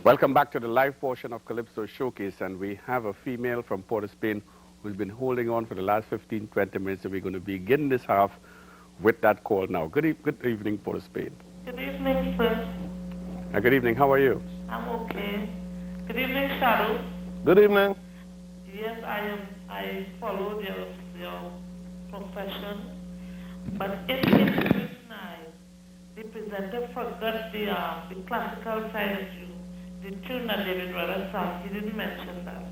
Welcome back to the live portion of Calypso Showcase, and we have a female from Port of Spain who's been holding on for the last 15-20 minutes, so we're going to begin this half with that call now. Good evening, Port of Spain. Good evening, sir. Good evening. How are you? I'm okay. Good evening, Sparrow. Good evening. Yes, I am. I followed your profession, but in this night, the presenter forgot the classical side of you. The tune that David Rudder sang, he didn't mention that.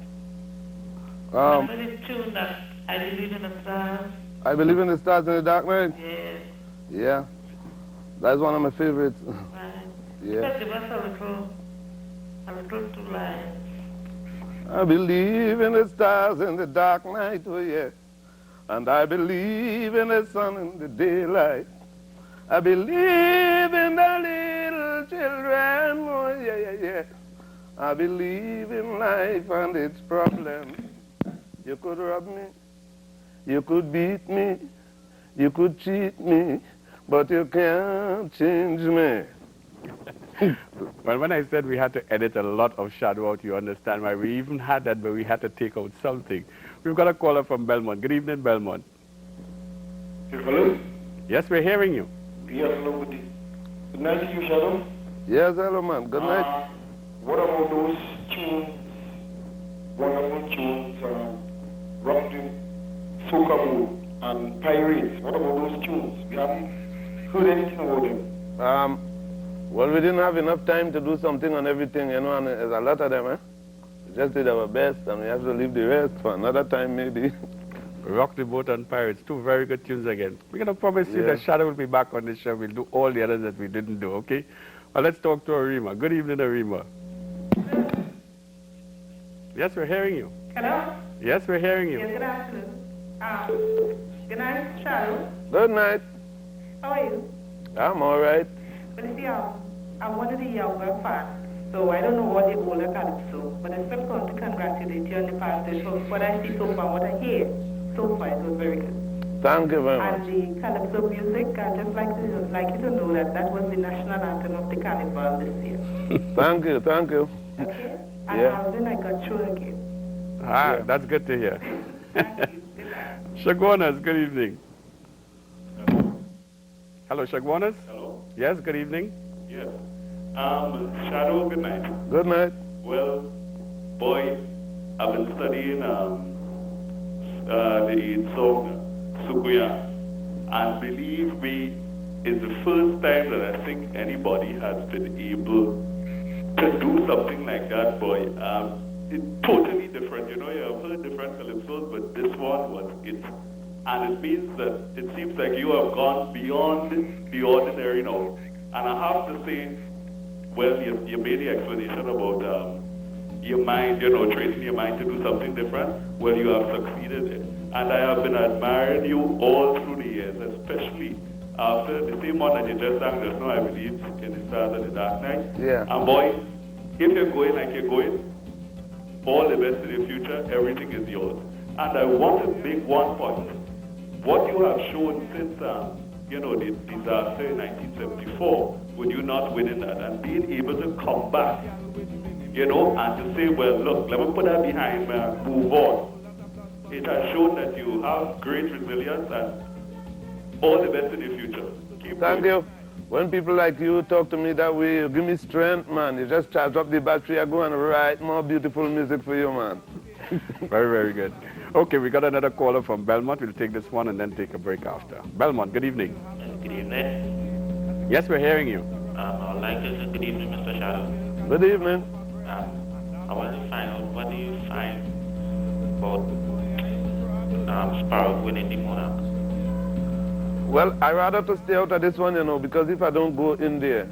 Remember the tune that I Believe in the Stars? I Believe in the Stars in the Dark Night? Yes. Yeah. That's one of my favorites. Right. Yeah. Give us a little two lines. I believe in the stars in the dark night, oh yeah. And I believe in the sun in the daylight. I believe in the little children, oh yeah, yeah, yeah. I believe in life and its problems. You could rob me, you could beat me, you could cheat me, but you can't change me. Well, when I said we had to edit a lot of shadow out, you understand why. We even had that, but we had to take out something. We've got a caller from Belmont. Good evening, Belmont. Hello? Yes, we're hearing you. Yes, hello. Good night to you, Shadow. Yes, hello, man. Good night. What about those tunes, wonderful tunes, Rock the Tobago and Pirates? What about those tunes? We haven't heard anything about them. Well, we didn't have enough time to do something on everything, you know, and there's a lot of them, eh? We just did our best, and we have to leave the rest for another time, maybe. Rock the Boat and Pirates, two very good tunes again. We're going to promise you that Shadow will be back on the show. We'll do all the others that we didn't do, okay? Well, let's talk to Arima. Good evening, Arima. Yes, we're hearing you. Hello? Yes, we're hearing you. Yes, good afternoon. Good night, Shadow. Good night. How are you? I'm all right. Well, you see, I'm one of the younger fans, so I don't know what the older Calypso, but I still want to congratulate you on the past day. So what I see so far, what I hear so far, it was very good. Thank you very much. And the Calypso music, I'd just like you to know that that was the national anthem of the carnival this year. Thank you, thank you. Okay? And then I got through again. That's good to hear. Thank you. Good night. Shagwanas, good evening. Hello, Shagwanas. Hello. Yes, good evening. Yes. Shadow, good night. Good night. Well, boy, I've been studying the song Sukuya, and believe me, it's the first time that I think anybody has been able to do something like that, boy. It's totally different. You know, I've heard different calypsos, but this one was it. And it means that it seems like you have gone beyond the ordinary now. And I have to say, well, you made the explanation about your mind, you know, training your mind to do something different. Well, you have succeeded in. And I have been admiring you all through the years, especially after the same one that you just sang just now, I believe, in the Stars of the Dark Night. Yeah. And boy, if you're going like you're going, all the best in the future, everything is yours. And I want to make one point. What you have shown since, you know, the disaster in 1974, with you not winning that and being able to come back, you know, and to say, well, look, let me put that behind me and move on. It has shown that you have great resilience and all the best in the future. Keep Thank you. When people like you talk to me that way, you give me strength, man. You just charge up the battery, I go and write more beautiful music for you, man. Very, very good. Okay, we got another caller from Belmont. We'll take this one and then take a break after. Belmont, good evening. Good evening. Yes, we're hearing you. I'd like to say good evening, Mr. Shadow. Good evening. I want to find out, what do you find about Sparrow winning the Monarch? Well, I rather to stay out of this one, you know, because if I don't go in there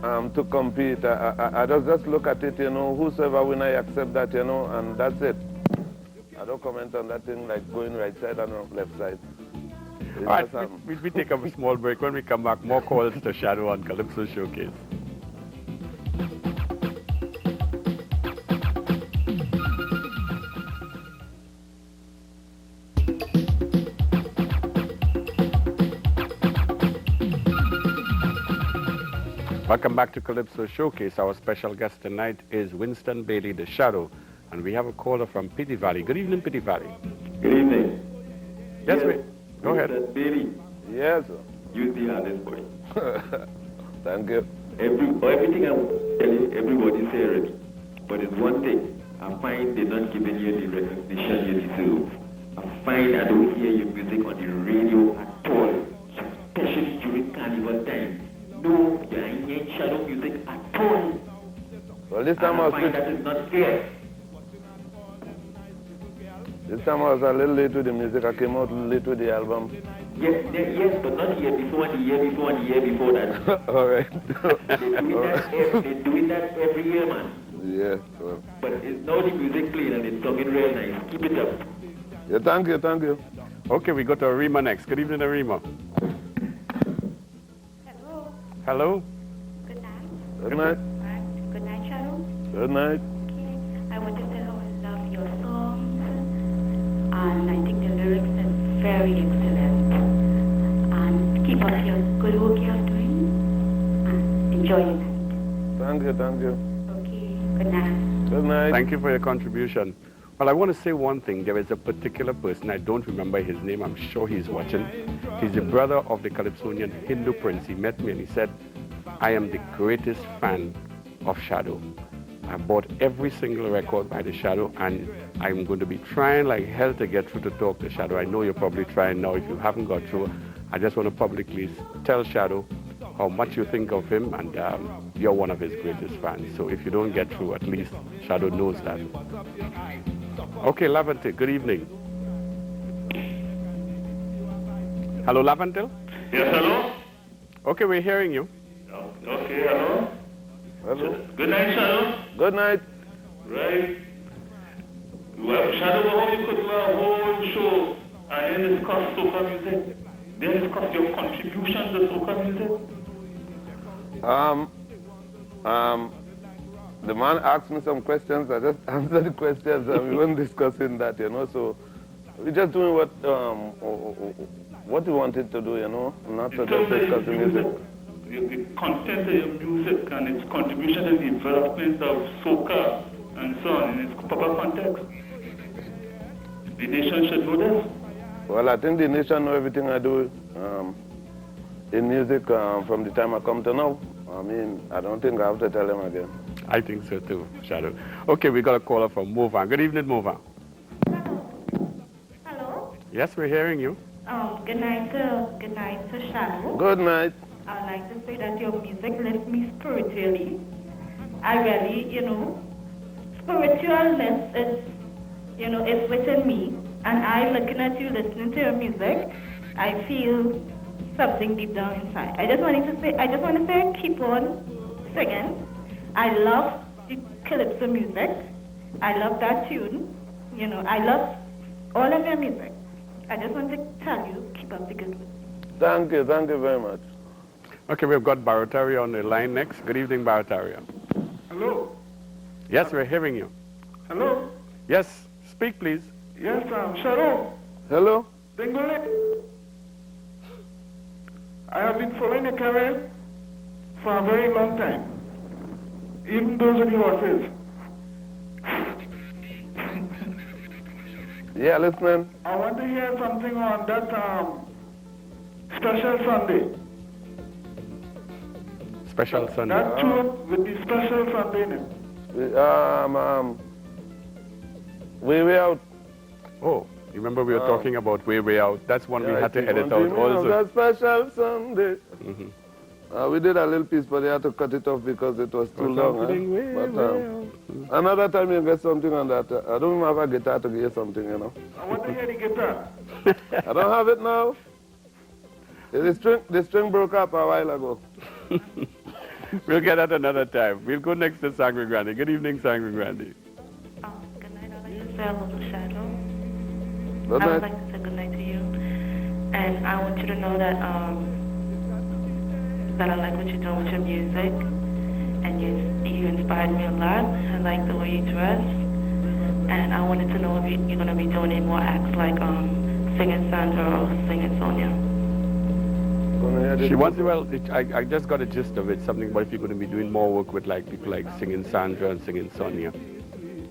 to compete, I just look at it, you know, whosoever win, I accept that, you know, and that's it. I don't comment on that thing like going right side and left side. All right, we take a small break. When we come back, more calls to Shadow on Calypso Showcase. Welcome back to Calypso Showcase. Our special guest tonight is Winston Bailey, the Shadow, and we have a caller from Pity Valley. Good evening, Pity Valley. Good evening. Yes, go ahead. Bailey. Yes, sir. You the hardest boy. Thank you. Everything I'm telling you, everybody say already. But it's one thing. I find they're not giving you the recognition you deserve. I find I don't hear your music on the radio at all, especially during carnival time. No, you ain't hearing shadow music at all. Well, this time I find that is not fair. This time I was a little late with the music. I came out late with the album. Yes, but not year before, the year before, and the year before that. All right. They're doing that every year, man. Yeah. Well. But it's now the music playing and it's sounding real nice. Keep it up. Yeah, thank you, thank you. Okay, we got Arima next. Good evening, Arima. Hello. Hello. Good night. Good night. Good night, Shadow. Good night. Okay. I want to say how I love your songs, and I think the lyrics are very excellent. And keep up your good work you're doing, and enjoy your night. Thank you, thank you. Okay. Good night. Good night. Thank you for your contribution. Well, I want to say one thing. There is a particular person, I don't remember his name, I'm sure he's watching. He's the brother of the calypsonian Hindu prince. He met me and he said, I am the greatest fan of Shadow. I bought every single record by the Shadow, and I'm going to be trying like hell to get through to talk to Shadow. I know you're probably trying now. If you haven't got through, I just want to publicly tell Shadow how much you think of him, and you're one of his greatest fans. So if you don't get through, at least Shadow knows that. Okay, Lavantil, good evening. Hello, Lavantil? Yes, hello? Okay, we're hearing you. Okay, hello? Hello. Good night, Shadow. Good night. Right. Well, Shadow, how you could do a whole show and then discuss soca music? Then discuss your contribution to soca music? The man asked me some questions. I just answered the questions, and we weren't discussing that, you know. So we're just doing what we wanted to do, you know, not to just discuss the music. The content of your music and its contribution to the development of soca and so on in its proper context. The nation should know this. Well, I think the nation know everything I do in music from the time I come to now. I mean, I don't think I have to tell them again. I think so too, Shadow. Okay, we got a caller from Movan. Good evening, Movan. Hello. Yes, we're hearing you. Good night to Shadow. Good night. I'd like to say that your music lifts me spiritually. I really, spiritualness is, it's within me. And I, looking at you, listening to your music, I feel something deep down inside. I just want to say, keep on singing. I love the calypso music. I love that tune. I love all of your music. I just want to tell you, keep up the good work. Thank you very much. Okay, we've got Barataria on the line next. Good evening, Barataria. Hello? Yes, we're hearing you. Hello? Yes, speak please. Yes, Sparrow. Hello? DLitt. I have been following your career for a very long time. Even those of you horses. Yeah, listening. I want to hear something on that special Sunday. Special Sunday. That tune with the special Sunday in it. Way out. Oh, you remember we were talking about Way Out? That's one we had to edit out also. That special Sunday. Mm-hmm. We did a little piece, but they had to cut it off because it was too long. But another time you get something on that. I don't even have a guitar to get something, I want to hear the guitar. I don't have it now. The string broke up a while ago. We'll get that another time. We'll go next to Sangre Grande. Good evening, Sangre Grande. Good night. I'd like to say hello to Shadow. Good I night. would like to say good night to you. And I want you to know that that I like what you're doing with your music. And you inspired me a lot. I like the way you dress. And I wanted to know if you're going to be doing any more acts like singing Sandra or singing Sonia. Gonna hear didn't She wants, know. well, I just got a gist of it, something about if you're going to be doing more work with like people like singing Sandra and singing Sonia.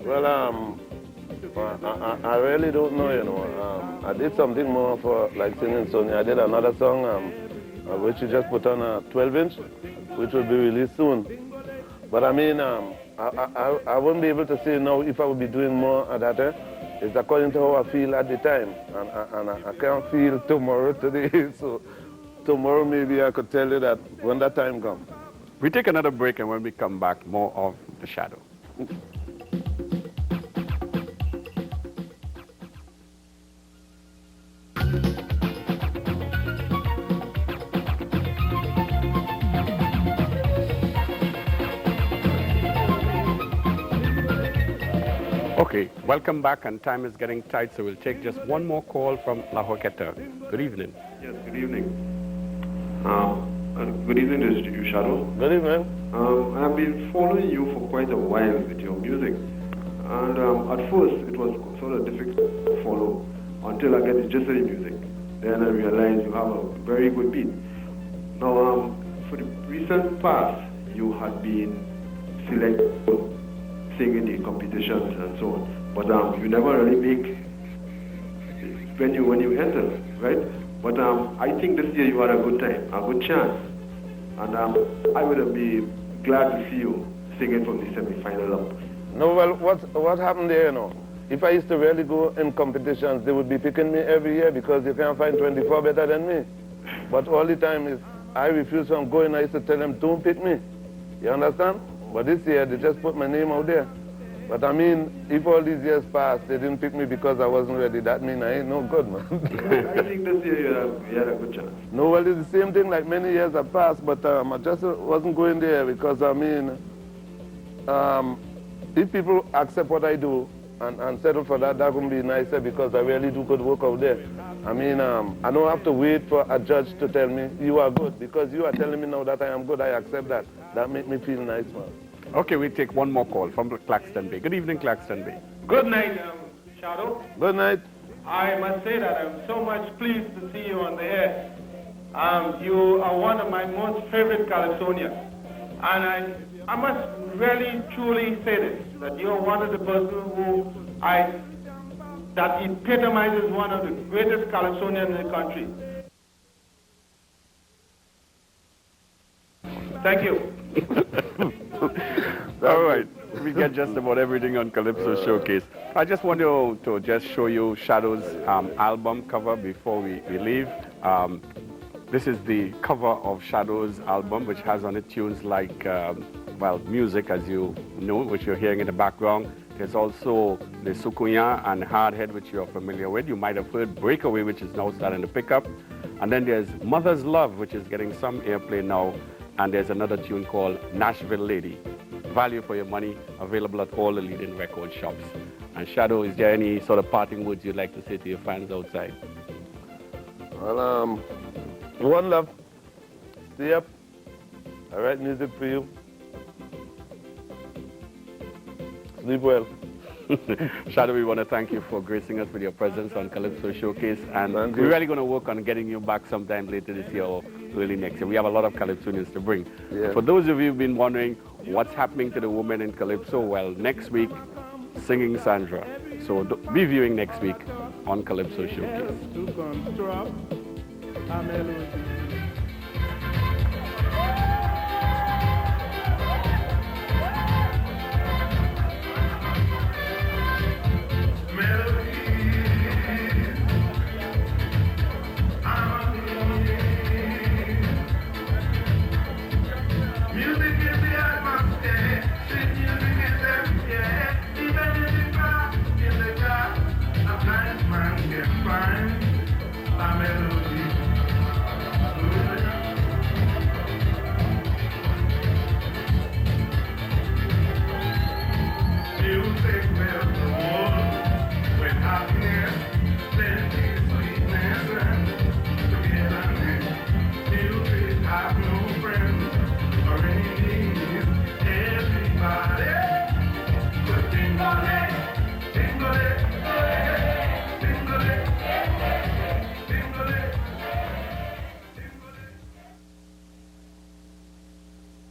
Well, I really don't know, you know. I did something more for like singing Sonia. I did another song which you just put on a 12-inch, which will be released soon. But I mean, I wouldn't be able to say now if I would be doing more at that time. It's according to how I feel at the time. And I can't feel tomorrow today. So tomorrow maybe I could tell you that when that time comes. We take another break, and when we come back, more of The Shadow. Okay, welcome back, and time is getting tight, so we'll take just one more call from La Joqueta. Good evening. Yes, good evening. Good evening to you, Shadow. Good evening. I've been following you for quite a while with your music. And at first, it was sort of difficult to follow until I get the gist of the music. Then I realized you have a very good beat. Now, for the recent past, you had been selected to sing in the competitions and so on. But you never really make when you enter, right? But I think this year you had a good time, a good chance. And I would be glad to see you singing from the semi-final up. No, well, what happened there, you know? If I used to really go in competitions, they would be picking me every year because you can't find 24 better than me. But all the time is I refuse from going. I used to tell them, don't pick me. You understand? But this year, they just put my name out there. But I mean, if all these years passed, they didn't pick me because I wasn't ready. That means I ain't no good, man. I think this year you had a good chance. No, well, it's the same thing like many years have passed, but I just wasn't going there because, I mean, if people accept what I do and settle for that, that would be nicer because I really do good work out there. I mean, I don't have to wait for a judge to tell me you are good because you are telling me now that I am good. I accept that. That makes me feel nice, man. Okay, we take one more call from Claxton Bay. Good evening, Claxton Bay. Good night, Shadow. Good night. I must say that I'm so much pleased to see you on the air. You are one of my most favorite calypsonians. And I must really, truly say this, that you're one of the persons that epitomizes one of the greatest calypsonians in the country. Thank you. All right, we get just about everything on Calypso Showcase. I just want to just show you Shadow's album cover before we leave. This is the cover of Shadow's album, which has on it tunes like, well, music, as you know, which you're hearing in the background. There's also the Sukunya and Hardhead, which you're familiar with. You might have heard Breakaway, which is now starting to pick up. And then there's Mother's Love, which is getting some airplay now. And there's another tune called Nashville Lady. Value for your money, available at all the leading record shops. And Shadow, is there any sort of parting words you'd like to say to your fans outside? Well, one love. Stay up. I write music for you. Sleep well. Shadow, we want to thank you for gracing us with your presence on Calypso Showcase. And we're really going to work on getting you back sometime later this year or early next year. We have a lot of Calypsonians to bring. Yeah. For those of you who've been wondering what's happening to the women in Calypso, well, next week, Singing Sandra. So be viewing next week on Calypso Showcase.